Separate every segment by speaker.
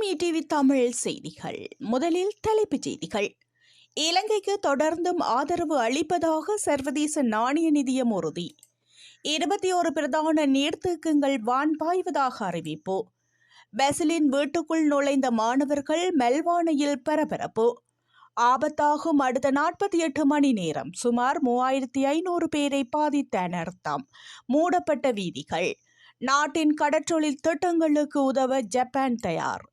Speaker 1: மீடிவி தமிழ் செய்திகள். முதலில் தலைப்புச் செய்திகள். இலங்கைக்கு தொடர்ந்தும் ஆதரவு அளிப்பதாக சர்வதேச நாணய நிதியம் உறுதி. 21 பிரதான நீர்த்தேக்கங்கள் வான் பாய்வதாக அறிவிப்பு. பெசிலின் வீட்டுக்குள் நுழைந்த மாணவர்கள் மெல்வானையில் பரபரப்பு. ஆபத்தாகும் அடுத்த 48 மணி நேரம் சுமார் 3500 பேரை பாதித்த அனர்த்தம். மூடப்பட்ட வீதிகள். நாட்டின் கடற்றொழில் திட்டங்களுக்கு உதவ ஜப்பான் தயார்.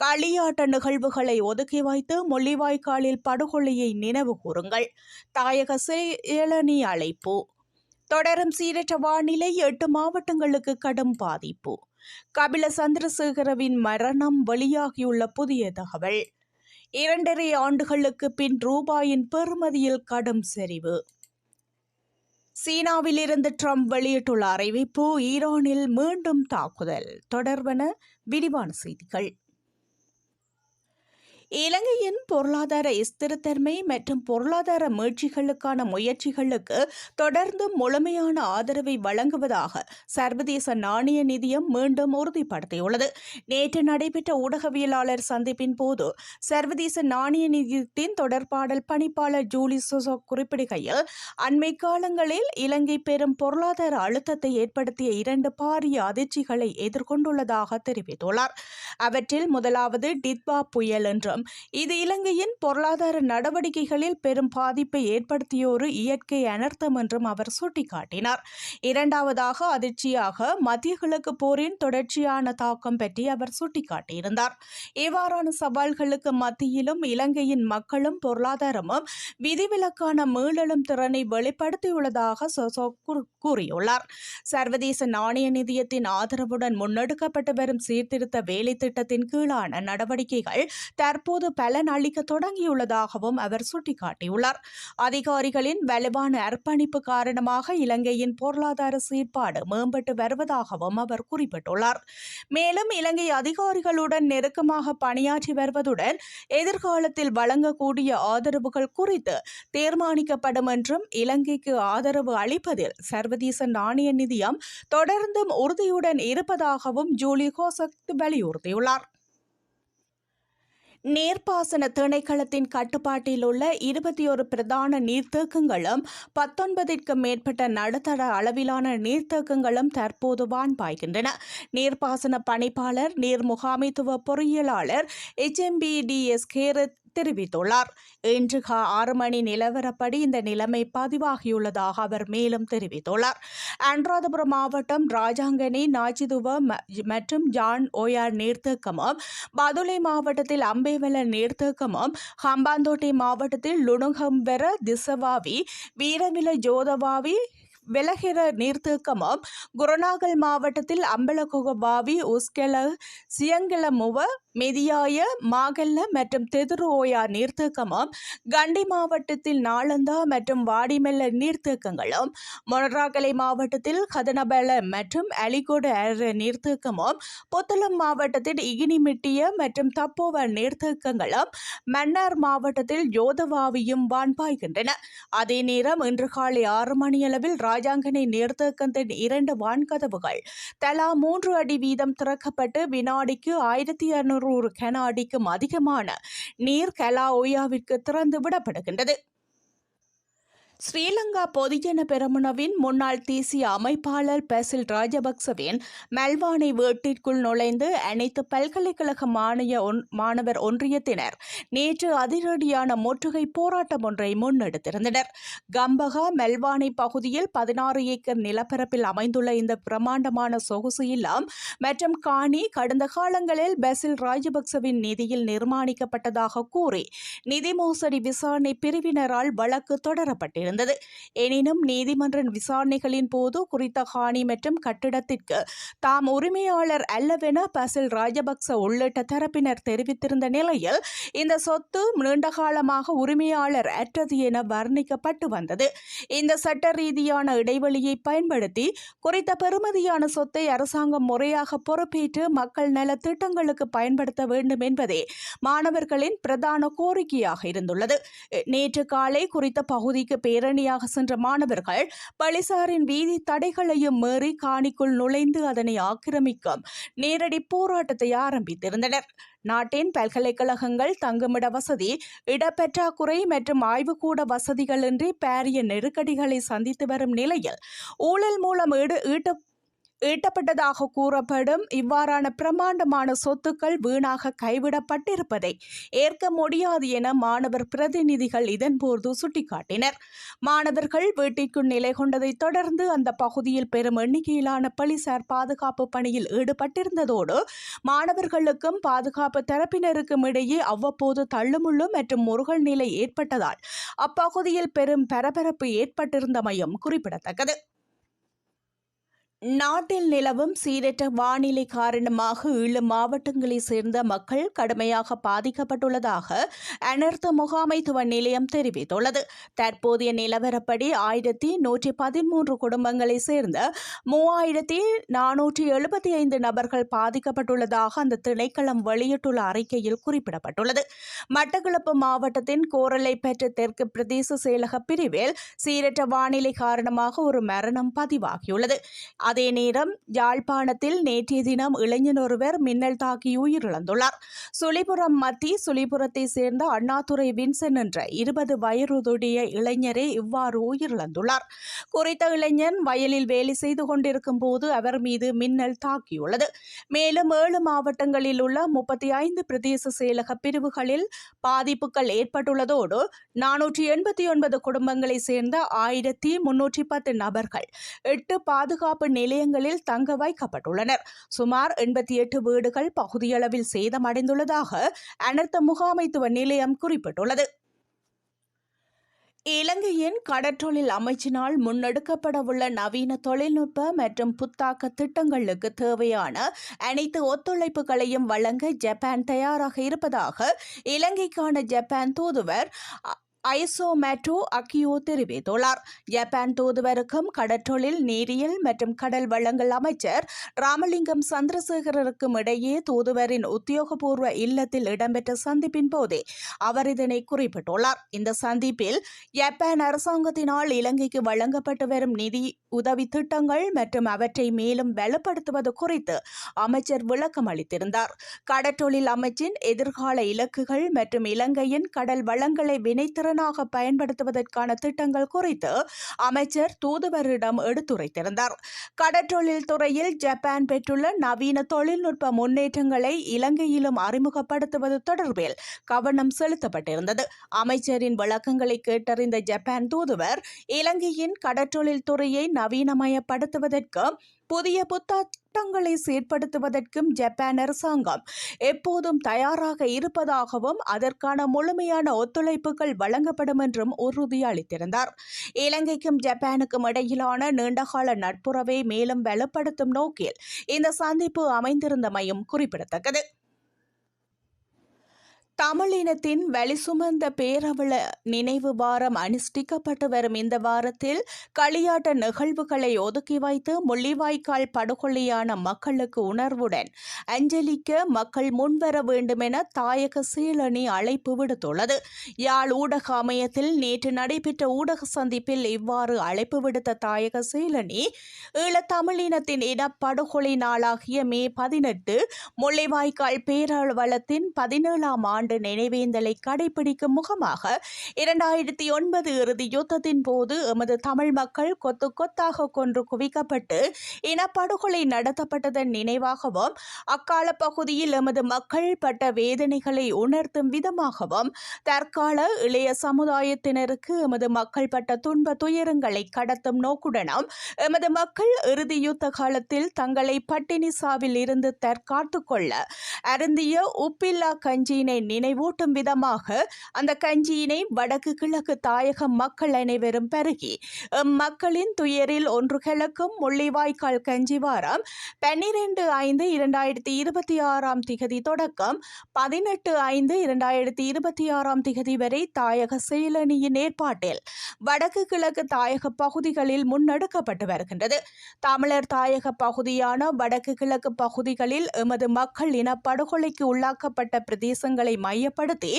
Speaker 1: களியாட்ட நிகழ்வுகளை ஒதுக்கி வைத்து முள்ளிவாய்க்காலில் படுகொலையை நினைவு கூறுங்கள். தாயக செயலணி அழைப்பு. தொடரும் சீரற்ற வானிலை 8 மாவட்டங்களுக்கு கடும் பாதிப்பு. கபில சந்திரசேகரவின் மரணம் வெளியாகியுள்ள புதிய தகவல். 2.5 ஆண்டுகளுக்கு பின் ரூபாயின் பெறுமதியில் கடும் சரிவு. சீனாவிலிருந்து ட்ரம்ப் வெளியிட்டுள்ள அறிவிப்பு. ஈரானில் மீண்டும் தாக்குதல். தொடர்பான விரிவான செய்திகள். இலங்கையின் பொருளாதார ஸ்திரத்தன்மை மற்றும் பொருளாதார மீட்சிகளுக்கான முயற்சிகளுக்கு தொடர்ந்து முழுமையான ஆதரவை வழங்குவதாக சர்வதேச நாணய நிதியம் மீண்டும் உறுதிப்படுத்தியுள்ளது. நேற்று நடைபெற்ற ஊடகவியலாளர் சந்திப்பின் போது சர்வதேச நாணய நிதியத்தின் தொடர்பாடல் பணிப்பாளர் ஜூலி சொசோக் குறிப்பிடுகையில், அண்மை காலங்களில் இலங்கை பெரும் பொருளாதார அழுத்தத்தை ஏற்படுத்திய 2 பாரிய அதிர்ச்சிகளை எதிர்கொண்டுள்ளதாக தெரிவித்துள்ளார். அவற்றில் முதலாவது டித்வா புயல் என்றும், இது இலங்கையின் பொருளாதார நடவடிக்கைகளில் பெரும் பாதிப்பை ஏற்படுத்திய ஒரு இயற்கை அனர்த்தம் என்றும் அவர் சுட்டிக்காட்டினார். இரண்டாவதாக அதிர்ச்சியாக மத்திய கிழக்கு போரின் தொடர்ச்சியான தாக்கம் பற்றி அவர் சுட்டிக்காட்டியிருந்தார். இவ்வாறான சவால்களுக்கு மத்தியிலும் இலங்கையின் மக்களும் பொருளாதாரமும் விதிவிலக்கான மீளெழும் திறனை வெளிப்படுத்தியுள்ளதாக சொசோக் கூறியுள்ளார். சர்வதேச நாணய நிதியத்தின் ஆதரவுடன் முன்னெடுக்கப்பட்டு வரும் சீர்திருத்த வேலை திட்டத்தின் கீழான நடவடிக்கைகள் தற்போது பலன் அளிக்க தொடங்கியுள்ளதாகவும் அவர் சுட்டிக்காட்டியுள்ளார். அதிகாரிகளின் வலுவான அர்ப்பணிப்பு காரணமாக இலங்கையின் பொருளாதார சீர்பாடு மேம்பட்டு வருவதாகவும் அவர் குறிப்பிட்டுள்ளார். மேலும் இலங்கை அதிகாரிகளுடன் நெருக்கமாக பணியாற்றி வருவதுடன் எதிர்காலத்தில் வழங்கக்கூடிய ஆதரவுகள் குறித்து தீர்மானிக்கப்படும் என்றும், இலங்கைக்கு ஆதரவு அளிப்பதில் சர்வதேச நாணய நிதியம் தொடர்ந்தும் உறுதியுடன் இருப்பதாகவும் ஜூலி கோசக் வலியுறுத்தியுள்ளார். நீர்ப்பாசன திணைக்களத்தின் கட்டுப்பாட்டில் உள்ள 21 பிரதான நீர்த்தேக்கங்களும் 19க்கும் மேற்பட்ட நடுத்தர அளவிலான நீர்த்தேக்கங்களும் தற்போது வான் பாய்கின்றன. நீர்ப்பாசன பணிப்பாளர் நீர் முகாமைத்துவ பொறியியலாளர் HMBDS கேரத் தெரிவித்துள்ளார். இன்று 6 மணி நிலவரப்படி இந்த நிலைமை பதிவாகியுள்ளதாக அவர் மேலும் தெரிவித்துள்ளார். அனுராதபுரம் மாவட்டம் ராஜாங்கனி, நாச்சிதுவ மற்றும் ஜான் ஓயார் நீர்த்தேக்கமும், பதுளை மாவட்டத்தில் அம்பேவல நீர்த்தேக்கமும், ஹம்பாந்தோட்டை மாவட்டத்தில் லுணுகம்பெர திசவாவி, வீரவில ஜோதவாவி, வெலகிர நீர்த்தேக்கமும், குருநாகல் மாவட்டத்தில் அம்பலகொகவாவி, உஸ்கெல, சியங்கலமுவ, மெதியாய, மாகல்ல மற்றும் தெதுரு ஓயா நீர்த்தேக்கமும், கண்டி மாவட்டத்தில் நாளந்தா மற்றும் வாடிமெல்ல நீர்த்தேக்கங்களும், மொனராகலை மாவட்டத்தில் கதனபல மற்றும் அலிகொட நீர்த்தேக்கமும், புத்தளம் மாவட்டத்தில் இகினிமிட்டிய மற்றும் தப்போவ நீர்த்தேக்கங்களும், மன்னார் மாவட்டத்தில் யோதவாவியும் வான் பாய்கின்றன. அதே நேரம் இன்று காலை 6 மணியளவில் ராஜாங்கனை நீர்த்தேக்கத்தின் 2 வான்கதவுகள் தலா 3 அடி வீதம் திறக்கப்பட்டு வினாடிக்கு 1600 கன அடிக்கும் அதிகமான நீர் கலா ஓயாவிற்கு திறந்து விடப்படுகின்றது. ஸ்ரீலங்கா பொதுஜன பெரமுனவின் முன்னாள் தேசிய அமைப்பாளர் பெசில் ராஜபக்சவின் மெல்வானை வீட்டிற்குள் நுழைந்து அனைத்து பல்கலைக்கழக மாணவர் ஒன்றியத்தினர் நேற்று அதிரடியான முற்றுகை போராட்டம் ஒன்றை முன்னெடுத்திருந்தனர். கம்பகா மெல்வானை பகுதியில் 16 ஏக்கர் நிலப்பரப்பில் அமைந்துள்ள இந்த பிரமாண்டமான சொகுசு இல்லம் மற்றும் காணி கடந்த காலங்களில் பெசில் ராஜபக்சவின் நிதியில் நிர்மாணிக்கப்பட்டதாக கூறி நிதி மோசடி விசாரணை பிரிவினரால் வழக்கு தொடரப்பட்டிருந்தது. எனினும் நீதிமன்ற விசாரணைகளின் போது குறித்த காணி மற்றும் கட்டிடத்திற்கு தாம் உரிமையாளர் அல்லவென பெசில் ராஜபக்ச உள்ளிட்ட தரப்பினர் தெரிவித்திருந்த நிலையில் இந்த சொத்து நீண்டகாலமாக உரிமையாளர் அற்றது என வர்ணிக்கப்பட்டு வந்தது. இந்த சட்ட ரீதியான இடைவெளியை பயன்படுத்தி குறித்த பெறுமதியான சொத்தை அரசாங்கம் முறையாக பொறுப்பேற்று மக்கள் நல திட்டங்களுக்கு பயன்படுத்த வேண்டும் என்பதே மாணவர்களின் பிரதான கோரிக்கையாக இருந்துள்ளது. நேற்று காலை குறித்த பகுதிக்கு பேரணியாக சென்ற மாணவர்கள் போலீசாரின் வீதி தடைகளையும் மீறி காணிக்குள் நுழைந்து அதனை ஆக்கிரமிக்கும் நேரடி போராட்டத்தை ஆரம்பித்திருந்தனர். நாட்டின் பல்கலைக்கழகங்கள் தங்குமிட வசதி, இடப்பற்றாக்குறை மற்றும் ஆய்வுக்கூட வசதிகளின்றி பாரிய நெருக்கடிகளை சந்தித்து வரும் நிலையில் ஊழல் மூலம் ஈட்டப்பட்டதாக கூறப்படும் இவ்வாறான பிரமாண்டமான சொத்துக்கள் வீணாக கைவிடப்பட்டிருப்பதை ஏற்க முடியாது என மாணவர் பிரதிநிதிகள் இதன்போது சுட்டிக்காட்டினர். மாணவர்கள் வீட்டிற்குள் நிலை கொண்டதை தொடர்ந்து அந்த பகுதியில் பெரும் எண்ணிக்கையிலான போலீசார் பாதுகாப்பு பணியில் ஈடுபட்டிருந்ததோடு மாணவர்களுக்கும் பாதுகாப்பு தரப்பினருக்கும் இடையே அவ்வப்போது தள்ளுமுள்ளு மற்றும் முருகல் நிலை ஏற்பட்டதால் அப்பகுதியில் பெரும் பரபரப்பு ஏற்பட்டிருந்தமையும் குறிப்பிடத்தக்கது. நாட்டில் நிலவும் சீரற்ற வானிலை காரணமாக 7 மாவட்டங்களைச் சேர்ந்த மக்கள் கடுமையாக பாதிக்கப்பட்டுள்ளதாக அனர்த்த முகாமைத்துவ நிலையம் தெரிவித்துள்ளது. தற்போதைய நிலவரப்படி 1113 குடும்பங்களைச் சேர்ந்த 3475 நபர்கள் பாதிக்கப்பட்டுள்ளதாக அந்த திணைக்களம் வெளியிட்டுள்ள அறிக்கையில் குறிப்பிடப்பட்டுள்ளது. மட்டக்களப்பு மாவட்டத்தின் கோரளைப்பற்று தெற்கு பிரதேச செயலக பிரிவில் சீரற்ற வானிலை காரணமாக ஒரு மரணம் பதிவாகியுள்ளது. அதே நேரம் யாழ்ப்பாணத்தில் நேற்றைய தினம் இளைஞர் ஒருவர் மின்னல் தாக்கி உயிரிழந்துள்ளார். சுழிபுரம் சுழிபுரத்தை சேர்ந்த அண்ணாதுரை வின்சன் என்ற 20 வயதுடைய இளைஞரே இவ்வாறு உயிரிழந்துள்ளார். குறித்த இளைஞன் வயலில் வேலை செய்து கொண்டிருக்கும் போது அவர் மீது மின்னல் தாக்கியுள்ளது. மேலும் 7 மாவட்டங்களில் உள்ள 35 பிரதேச செயலக பிரிவுகளில் பாதிப்புகள் ஏற்பட்டுள்ளதோடு 489 குடும்பங்களைச் சேர்ந்த 1310 நபர்கள் 8 பாதுகாப்பு நிலையங்களில் தங்க வைக்கப்பட்டுள்ளனர். சுமார் 88 வீடுகள் பகுதியளவில் சேதமடைந்துள்ளதாக அனர்த்த முகாமைத்துவ நிலையம் குறிப்பிட்டுள்ளது. இலங்கையின் கடற்றொழில் அமைச்சினால் முன்னெடுக்கப்படவுள்ள நவீன தொழில்நுட்ப மற்றும் புத்தாக்க திட்டங்களுக்கு தேவையான அனைத்து ஒத்துழைப்புகளையும் வழங்க ஜப்பான் தயாராக இருப்பதாக இலங்கைக்கான ஜப்பான் தூதுவர் ஐசோமேட்டோ அகியோ தெரிவித்துள்ளார். ஜப்பான் தூதுவருக்கும் கடற்றொழில், நீரியல் மற்றும் கடல் வளங்கள் அமைச்சர் ராமலிங்கம் சந்திரசேகரருக்கும் இடையே தூதுவரின் உத்தியோகபூர்வ இல்லத்தில் இடம்பெற்ற சந்திப்பின் போதே அவர் இதனை குறிப்பிட்டுள்ளார். இந்த சந்திப்பில் ஜப்பான் அரசாங்கத்தினால் இலங்கைக்கு வழங்கப்பட்டு வரும் நிதி உதவி திட்டங்கள் மற்றும் அவற்றை மேலும் வலுப்படுத்துவது குறித்து அமைச்சர் விளக்கம் அளித்திருந்தார். கடற்றொழில் அமைச்சின் எதிர்கால இலக்குகள் மற்றும் இலங்கையின் கடல் வளங்களை வினைத்திறன் பயன்படுத்துவதற்கான திட்டங்கள் குறித்து அமைச்சர் தூதுவரிடம் எடுத்துரைத்திருந்தார். கடற்றொழில் துறையில் ஜப்பான் பெற்றுள்ள நவீன தொழில்நுட்ப முன்னேற்றங்களை இலங்கையிலும் அறிமுகப்படுத்துவது தொடர்பில் கவனம் செலுத்தப்பட்டிருந்தது. அமைச்சரின் விளக்கங்களை கேட்டறிந்த ஜப்பான் தூதுவர் இலங்கையின் கடற்றொழில் துறையை நவீனமயப்படுத்துவதற்கும் புதிய புத்தாட்டங்களை செயற்படுத்துவதற்கும் ஜப்பான் அரசாங்கம் எப்போதும் தயாராக இருப்பதாகவும் அதற்கான முழுமையான ஒத்துழைப்புகள் வழங்கப்படும் என்றும் உறுதியளித்திருந்தார். இலங்கைக்கும் ஜப்பானுக்கும் இடையிலான நீண்டகால நட்புறவை மேலும் வலுப்படுத்தும் நோக்கில் இந்த சந்திப்பு அமைந்திருந்தமையும் குறிப்பிடத்தக்கது. தமிழினத்தின் வலிசுமந்த பேரவள நினைவு வாரம் அனுஷ்டிக்கப்பட்டு வரும் இந்த வாரத்தில் களியாட்ட நிகழ்வுகளை ஒதுக்கி வைத்து முள்ளிவாய்க்கால் படுகொலையான மக்களுக்கு உணர்வுடன் அஞ்சலிக்க மக்கள் முன்வர வேண்டும் என தாயக சீலணி அழைப்பு விடுத்துள்ளது. யாழ் ஊடக அமையத்தில் நேற்று நடைபெற்ற ஊடக சந்திப்பில் இவ்வாறு அழைப்பு விடுத்த தாயக சீலணி ஈழத்தமிழினத்தின் இனப்படுகொலை நாளாகிய மே 18 முள்ளிவாய்க்கால் பேரவளத்தின் 17ஆம் ஆண்டு நினைவேந்தலை கடைபிடிக்கும் முகமாக 2009 இறுதி யுத்தத்தின் போது எமது தமிழ் மக்கள் கொத்து கொத்தாக கொன்று குவிக்கப்பட்டு இனப்படுகொலை நடத்தப்பட்டதன் நினைவாகவும் அக்கால பகுதியில் எமது மக்கள் பட்ட வேதனைகளை உணர்த்தும் விதமாகவும் தற்கால இளைய சமுதாயத்தினருக்கு எமது மக்கள் பட்ட துன்ப துயரங்களை கடத்தும் நோக்குடனும் எமது மக்கள் இறுதி யுத்த காலத்தில் தங்களை பட்டினி சாவில் இருந்து தற்காத்துக் கொள்ள அருந்திய உப்பில்லா கஞ்சியினை நினைவூட்டும் விதமாக அந்த கஞ்சியினை வடக்கு கிழக்கு தாயக மக்கள் அனைவரும் பருகி மக்களின் துயரில் ஒன்றுகளுக்கும் முள்ளிவாய்க்கால் கஞ்சி வாரம் 12/5/2026 தொடக்கம் 18/5/2026 வரை தாயக செயலணியின் ஏற்பாட்டில் வடக்கு கிழக்கு தாயக பகுதிகளில் முன்னெடுக்கப்பட்டு வருகின்றது. தமிழர் தாயக பகுதியான வடக்கு கிழக்கு பகுதிகளில் எமது மக்கள் இனப்படுகொலைக்கு உள்ளாக்கப்பட்ட பிரதேசங்களை மையப்படுத்தி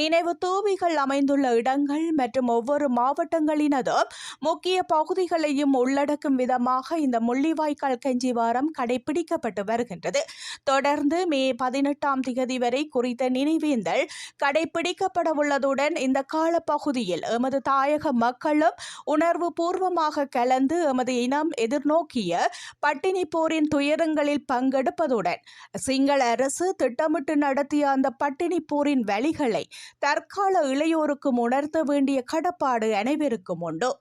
Speaker 1: நினைவு தூபிகள் அமைந்துள்ள இடங்கள் மற்றும் ஒவ்வொரு மாவட்டங்களினதும் முக்கிய பகுதிகளையும் உள்ளடக்கும் விதமாக இந்த முள்ளிவாய்க்கால் கஞ்சி வாரம் கடைபிடிக்கப்பட்டு வருகின்றது. தொடர்ந்து மே 18ஆம் தேதி வரை குறித்த நினைவேந்தல் கடைபிடிக்கப்பட உள்ளதுடன் இந்த காலப்பகுதியில் எமது தாயக மக்களும் உணர்வு பூர்வமாக கலந்து எமது இனம் எதிர்நோக்கிய பட்டினி போரின் துயரங்களில் பங்கெடுப்பதுடன் சிங்கள அரசு திட்டமிட்டு நடத்திய அந்த பட்டினி போரின் வழிகளை தற்கால இளையோருக்கும் உணர்த்த வேண்டிய கடப்பாடு அனைவருக்கும் உண்டு.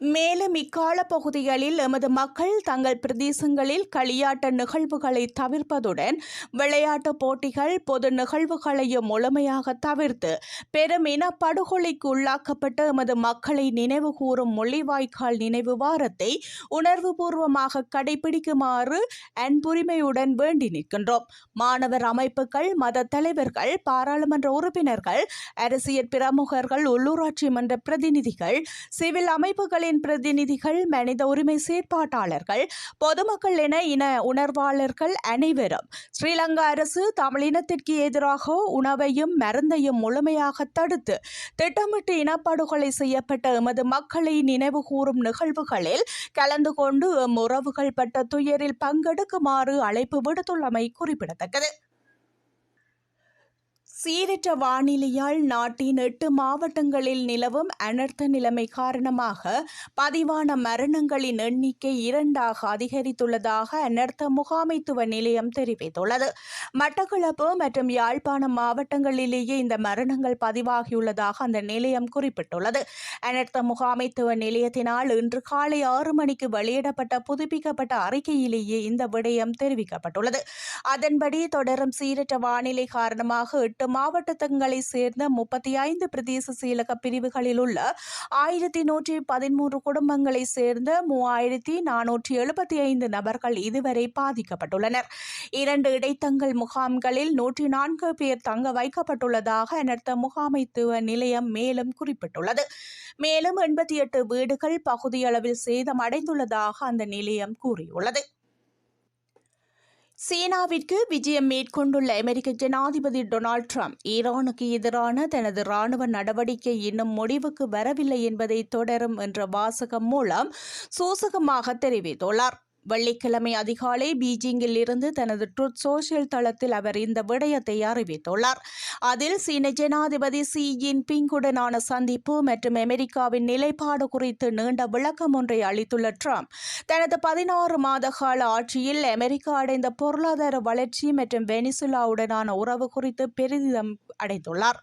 Speaker 1: மேலும் இக்கால பகுதிகளில் எமது மக்கள் தங்கள் பிரதேசங்களில் களியாட்ட நிகழ்வுகளை தவிர்ப்பதுடன் விளையாட்டு போட்டிகள் பொது நிகழ்வுகளையும் முழுமையாக தவிர்த்து பெரும் இனப்படுகொலைக்கு உள்ளாக்கப்பட்ட எமது மக்களை நினைவு கூறும் முள்ளிவாய்க்கால் நினைவு வாரத்தை உணர்வுபூர்வமாக கடைபிடிக்குமாறு அன்புரிமையுடன் வேண்டி நிற்கின்றோம். மாணவர் அமைப்புகள், மத தலைவர்கள், பாராளுமன்ற உறுப்பினர்கள், அரசியல் பிரமுகர்கள், உள்ளூராட்சி மன்ற பிரதிநிதிகள், சிவில் அமைப்புகளின் பிரதிநிதிகள், மனித உரிமை செயற்பாட்டாளர்கள், பொதுமக்கள் என இன உணர்வாளர்கள் அனைவரும் ஸ்ரீலங்கா அரசு தமிழினத்திற்கு எதிராக உணவையும் மருந்தையும் முழுமையாக தடுத்து திட்டமிட்டு இனப்படுகொலை செய்யப்பட்ட எமது மக்களை நினைவு கூறும் நிகழ்வுகளில் கலந்து கொண்டு உறவுகள் பட்ட துயரில் பங்கெடுக்குமாறு அழைப்பு விடுத்துள்ளமை குறிப்பிடத்தக்கது. சீரற்ற வானிலையால் நாட்டின் 8 மாவட்டங்களில் நிலவும் அனர்த்த நிலைமை காரணமாக பதிவான மரணங்களின் எண்ணிக்கை 2ஆக அதிகரித்துள்ளதாக அனர்த்த முகாமைத்துவ நிலையம் தெரிவித்துள்ளது. மட்டக்களப்பு மற்றும் யாழ்ப்பாணம் மாவட்டங்களிலேயே இந்த மரணங்கள் பதிவாகியுள்ளதாக அந்த நிலையம் குறிப்பிட்டுள்ளது. அனர்த்த முகாமைத்துவ நிலையத்தினால் இன்று காலை 6 மணிக்கு வெளியிடப்பட்ட புதுப்பிக்கப்பட்ட அறிக்கையிலேயே இந்த விடயம் தெரிவிக்கப்பட்டுள்ளது. அதன்படி தொடரும் சீரற்ற வானிலை காரணமாக 8 மாவட்டங்களை சேர்ந்த 35 பிரதேச செயலக பிரிவுகளில் உள்ள 1113 குடும்பங்களை சேர்ந்த 3475 நபர்கள் இதுவரை பாதிக்கப்பட்டுள்ளனர். 2 இடைத்தங்கல் முகாம்களில் 104 பேர் தங்க வைக்கப்பட்டுள்ளதாக அனர்த்த முகாமைத்துவ நிலையம் மேலும் குறிப்பிட்டுள்ளது. மேலும் 88 வீடுகள் பகுதியளவில் சேதமடைந்துள்ளதாக அந்த நிலையம் கூறியுள்ளது. சீனாவிற்கு விஜயம் மேற்கொண்டுள்ள அமெரிக்க ஜனாதிபதி டொனால்ட் ட்ரம்ப் ஈரானுக்கு எதிரான தனது இராணுவ நடவடிக்கை இன்னும் முடிவுக்கு வரவில்லை என்பதை தொடரும் என்ற வாசகம் மூலம் சூசகமாக தெரிவித்துள்ளார். வெள்ளிக்கிழமை அதிகாலை பீஜிங்கில் இருந்து தனது ட்ரூத் சோஷியல் தளத்தில் அவர் இந்த விடயத்தை அறிவித்துள்ளார். அதில் சீன ஜனாதிபதி ஷி ஜின்பிங்குடனான சந்திப்பு மற்றும் அமெரிக்காவின் நிலைப்பாடு குறித்து நீண்ட விளக்கம் ஒன்றை அளித்துள்ள ட்ரம்ப் தனது 16 மாத கால ஆட்சியில் அமெரிக்கா அடைந்த பொருளாதார வளர்ச்சி மற்றும் வெனிசுலாவுடனான உறவு குறித்து பெரிதும் அடைந்துள்ளார்.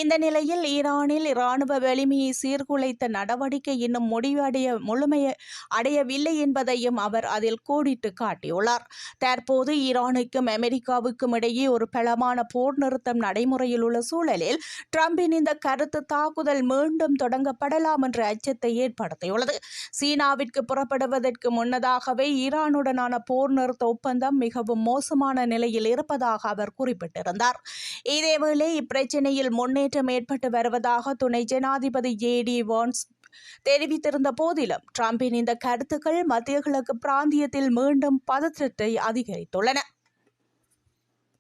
Speaker 1: இந்த நிலையில் ஈரானில் இராணுவ வலிமையை சீர்குலைத்த நடவடிக்கை இன்னும் அடையவில்லை என்பதையும் அவர் அதில் கோடிட்டு காட்டியுள்ளார். தற்போது ஈரானுக்கும் அமெரிக்காவுக்கும் இடையே ஒரு பலமான போர் நிறுத்தம் நடைமுறையில் உள்ள சூழலில் ட்ரம்பின் இந்த கருத்து தாக்குதல் மீண்டும் தொடங்கப்படலாம் என்ற அச்சத்தை ஏற்படுத்தியுள்ளது. சீனாவிற்கு புறப்படுவதற்கு முன்னதாகவே ஈரானுடனான போர் நிறுத்த ஒப்பந்தம் மிகவும் மோசமான நிலையில் இருப்பதாக அவர் குறிப்பிட்டிருந்தார். இதேவேளை இப்பிரச்சினையில் முன்னேற்றம் ஏற்பட்டு வருவதாக துணை ஜனாதிபதி ஜே.டி. வான்ஸ் தெரிவித்திருந்த போதிலும் ட்ரம்பின் இந்த கருத்துக்கள் மத்திய கிழக்கு பிராந்தியத்தில் மீண்டும் பதற்றத்தை அதிகரித்துள்ளன.